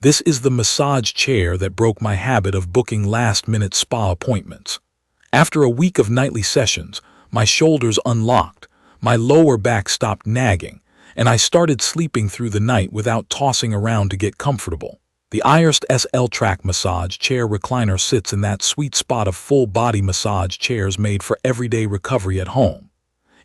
This is the massage chair that broke my habit of booking last-minute spa appointments. After a week of nightly sessions, my shoulders unlocked, my lower back stopped nagging, and I started sleeping through the night without tossing around to get comfortable. The iRest SL Track Massage Chair Recliner sits in that sweet spot of full-body massage chairs made for everyday recovery at home.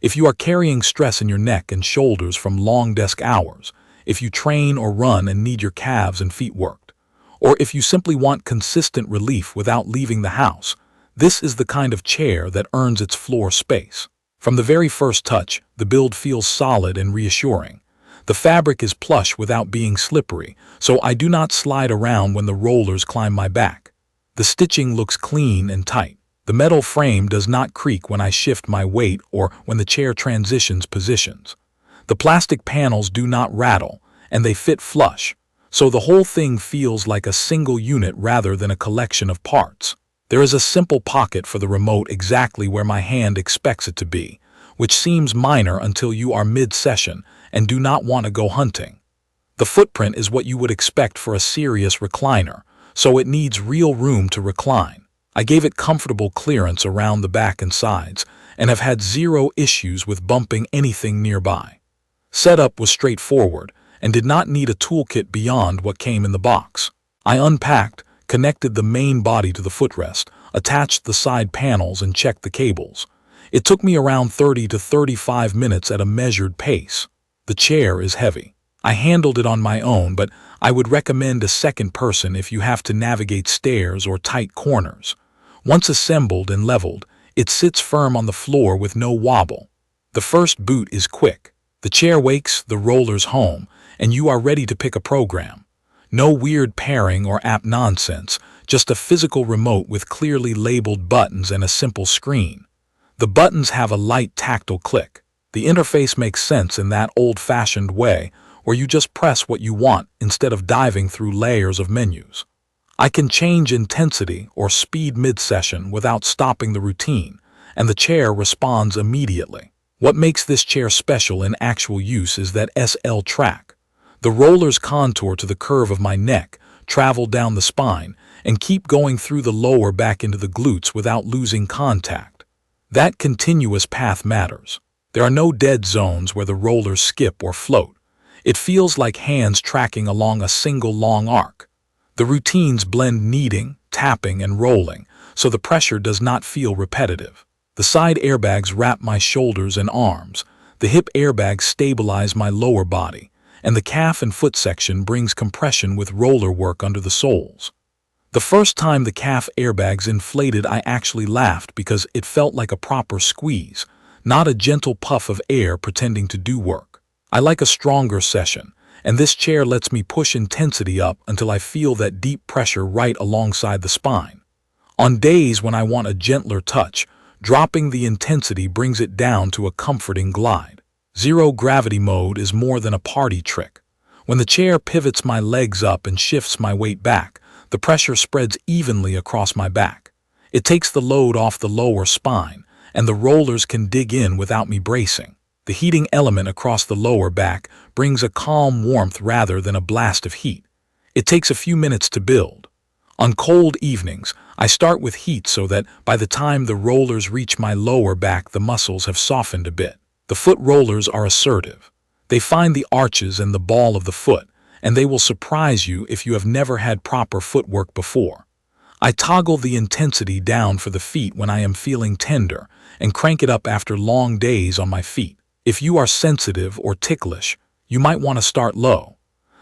If you are carrying stress in your neck and shoulders from long desk hours, if you train or run and need your calves and feet worked, or if you simply want consistent relief without leaving the house, this is the kind of chair that earns its floor space. From the very first touch, the build feels solid and reassuring. The fabric is plush without being slippery, so I do not slide around when the rollers climb my back. The stitching looks clean and tight. The metal frame does not creak when I shift my weight or when the chair transitions positions. The plastic panels do not rattle, and they fit flush, so the whole thing feels like a single unit rather than a collection of parts. There is a simple pocket for the remote exactly where my hand expects it to be, which seems minor until you are mid-session and do not want to go hunting. The footprint is what you would expect for a serious recliner, so it needs real room to recline. I gave it comfortable clearance around the back and sides, and have had zero issues with bumping anything nearby. Setup was straightforward and did not need a toolkit beyond what came in the box. I unpacked, connected the main body to the footrest, attached the side panels and checked the cables. It took me around 30 to 35 minutes at a measured pace. The chair is heavy. I handled it on my own, but I would recommend a second person if you have to navigate stairs or tight corners. Once assembled and leveled, it sits firm on the floor with no wobble. The first boot is quick. The chair wakes, the rollers home, and you are ready to pick a program. No weird pairing or app nonsense, just a physical remote with clearly labeled buttons and a simple screen. The buttons have a light tactile click. The interface makes sense in that old-fashioned way, where you just press what you want instead of diving through layers of menus. I can change intensity or speed mid-session without stopping the routine, and the chair responds immediately. What makes this chair special in actual use is that SL track. The rollers contour to the curve of my neck, travel down the spine, and keep going through the lower back into the glutes without losing contact. That continuous path matters. There are no dead zones where the rollers skip or float. It feels like hands tracking along a single long arc. The routines blend kneading, tapping, and rolling, so the pressure does not feel repetitive. The side airbags wrap my shoulders and arms, the hip airbags stabilize my lower body, and the calf and foot section brings compression with roller work under the soles. The first time the calf airbags inflated, I actually laughed because it felt like a proper squeeze, not a gentle puff of air pretending to do work. I like a stronger session, and this chair lets me push intensity up until I feel that deep pressure right alongside the spine. On days when I want a gentler touch, dropping the intensity brings it down to a comforting glide. Zero gravity mode is more than a party trick. When the chair pivots my legs up and shifts my weight back, the pressure spreads evenly across my back. It takes the load off the lower spine, and the rollers can dig in without me bracing. The heating element across the lower back brings a calm warmth rather than a blast of heat. It takes a few minutes to build. On cold evenings, I start with heat so that by the time the rollers reach my lower back, the muscles have softened a bit. The foot rollers are assertive. They find the arches and the ball of the foot, and they will surprise you if you have never had proper footwork before. I toggle the intensity down for the feet when I am feeling tender and crank it up after long days on my feet. If you are sensitive or ticklish, you might want to start low.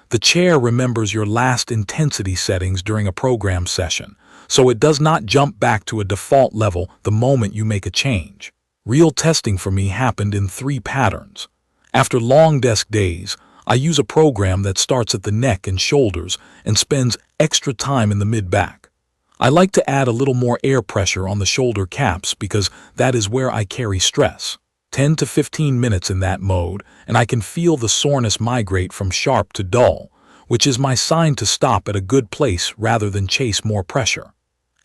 The chair remembers your last intensity settings during a program session, so it does not jump back to a default level the moment you make a change. Real testing for me happened in 3 patterns. After long desk days, I use a program that starts at the neck and shoulders and spends extra time in the mid-back. I like to add a little more air pressure on the shoulder caps because that is where I carry stress. 10 to 15 minutes in that mode, and I can feel the soreness migrate from sharp to dull, which is my sign to stop at a good place rather than chase more pressure.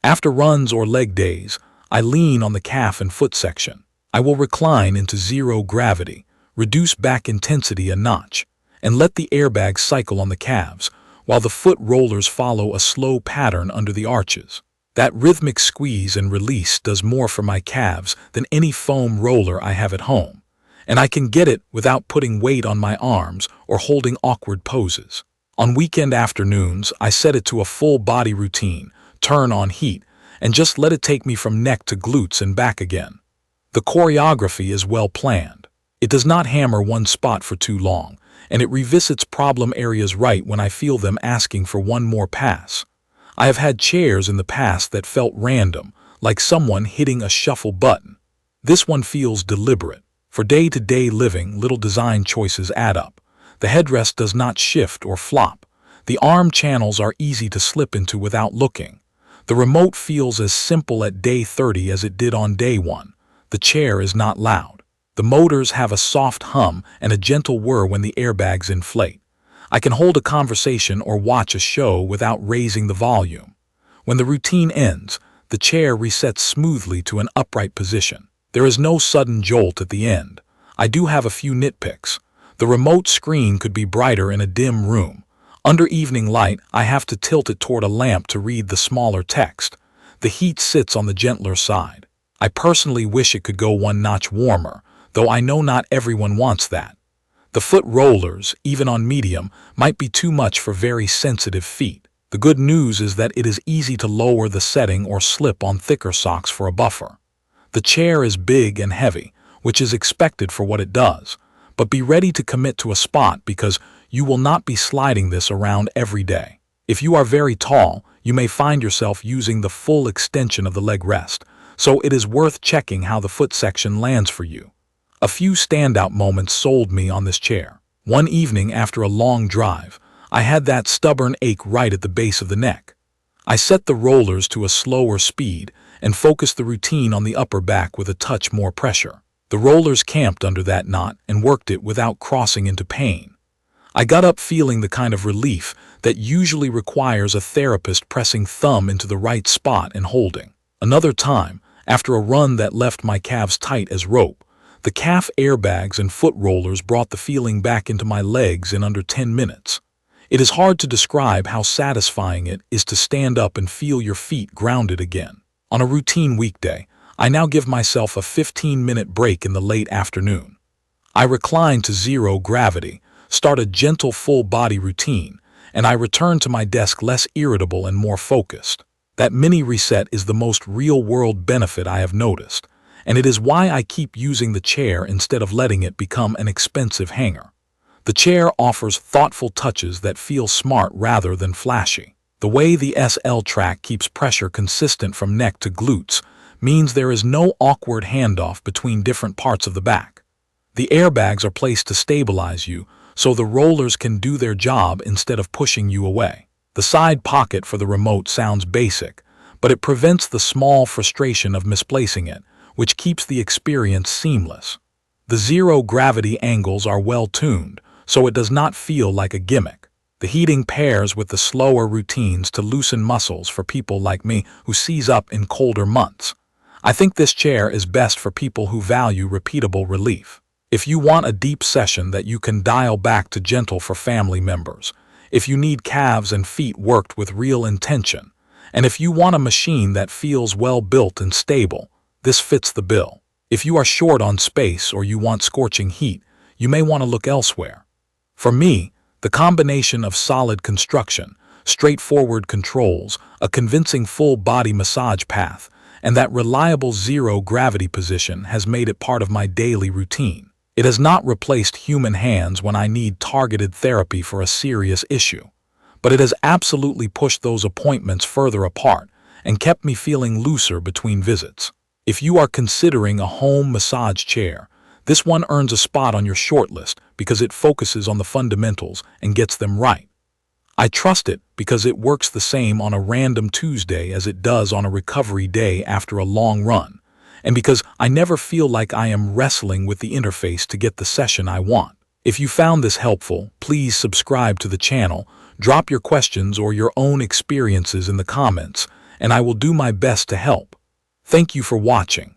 After runs or leg days, I lean on the calf and foot section. I will recline into zero gravity, reduce back intensity a notch, and let the airbag cycle on the calves, while the foot rollers follow a slow pattern under the arches. That rhythmic squeeze and release does more for my calves than any foam roller I have at home, and I can get it without putting weight on my arms or holding awkward poses. On weekend afternoons, I set it to a full body routine, turn on heat, and just let it take me from neck to glutes and back again. The choreography is well planned. It does not hammer one spot for too long, and it revisits problem areas right when I feel them asking for one more pass. I have had chairs in the past that felt random, like someone hitting a shuffle button. This one feels deliberate. For day-to-day living, little design choices add up. The headrest does not shift or flop. The arm channels are easy to slip into without looking. The remote feels as simple at day 30 as it did on day 1. The chair is not loud. The motors have a soft hum and a gentle whir when the airbags inflate. I can hold a conversation or watch a show without raising the volume. When the routine ends, the chair resets smoothly to an upright position. There is no sudden jolt at the end. I do have a few nitpicks. The remote screen could be brighter in a dim room. Under evening light, I have to tilt it toward a lamp to read the smaller text. The heat sits on the gentler side. I personally wish it could go one notch warmer, though I know not everyone wants that. The foot rollers, even on medium, might be too much for very sensitive feet. The good news is that it is easy to lower the setting or slip on thicker socks for a buffer. The chair is big and heavy, which is expected for what it does, but be ready to commit to a spot because you will not be sliding this around every day. If you are very tall, you may find yourself using the full extension of the leg rest, so it is worth checking how the foot section lands for you. A few standout moments sold me on this chair. One evening after a long drive, I had that stubborn ache right at the base of the neck. I set the rollers to a slower speed and focused the routine on the upper back with a touch more pressure. The rollers camped under that knot and worked it without crossing into pain. I got up feeling the kind of relief that usually requires a therapist pressing thumb into the right spot and holding. Another time, after a run that left my calves tight as rope, the calf airbags and foot rollers brought the feeling back into my legs in under 10 minutes. It is hard to describe how satisfying it is to stand up and feel your feet grounded again. On a routine weekday, I now give myself a 15-minute break in the late afternoon. I recline to zero gravity, start a gentle full-body routine, and I return to my desk less irritable and more focused. That mini reset is the most real-world benefit I have noticed, and it is why I keep using the chair instead of letting it become an expensive hanger. The chair offers thoughtful touches that feel smart rather than flashy. The way the SL track keeps pressure consistent from neck to glutes means there is no awkward handoff between different parts of the back. The airbags are placed to stabilize you, so the rollers can do their job instead of pushing you away. The side pocket for the remote sounds basic, but it prevents the small frustration of misplacing it, which keeps the experience seamless. The zero-gravity angles are well-tuned, so it does not feel like a gimmick. The heating pairs with the slower routines to loosen muscles for people like me who seize up in colder months. I think this chair is best for people who value repeatable relief. If you want a deep session that you can dial back to gentle for family members, if you need calves and feet worked with real intention, and if you want a machine that feels well-built and stable, this fits the bill. If you are short on space or you want scorching heat, you may want to look elsewhere. For me, the combination of solid construction, straightforward controls, a convincing full-body massage path, and that reliable zero-gravity position has made it part of my daily routine. It has not replaced human hands when I need targeted therapy for a serious issue, but it has absolutely pushed those appointments further apart and kept me feeling looser between visits. If you are considering a home massage chair, this one earns a spot on your shortlist because it focuses on the fundamentals and gets them right. I trust it because it works the same on a random Tuesday as it does on a recovery day after a long run, and because I never feel like I am wrestling with the interface to get the session I want. If you found this helpful, please subscribe to the channel, drop your questions or your own experiences in the comments, and I will do my best to help. Thank you for watching.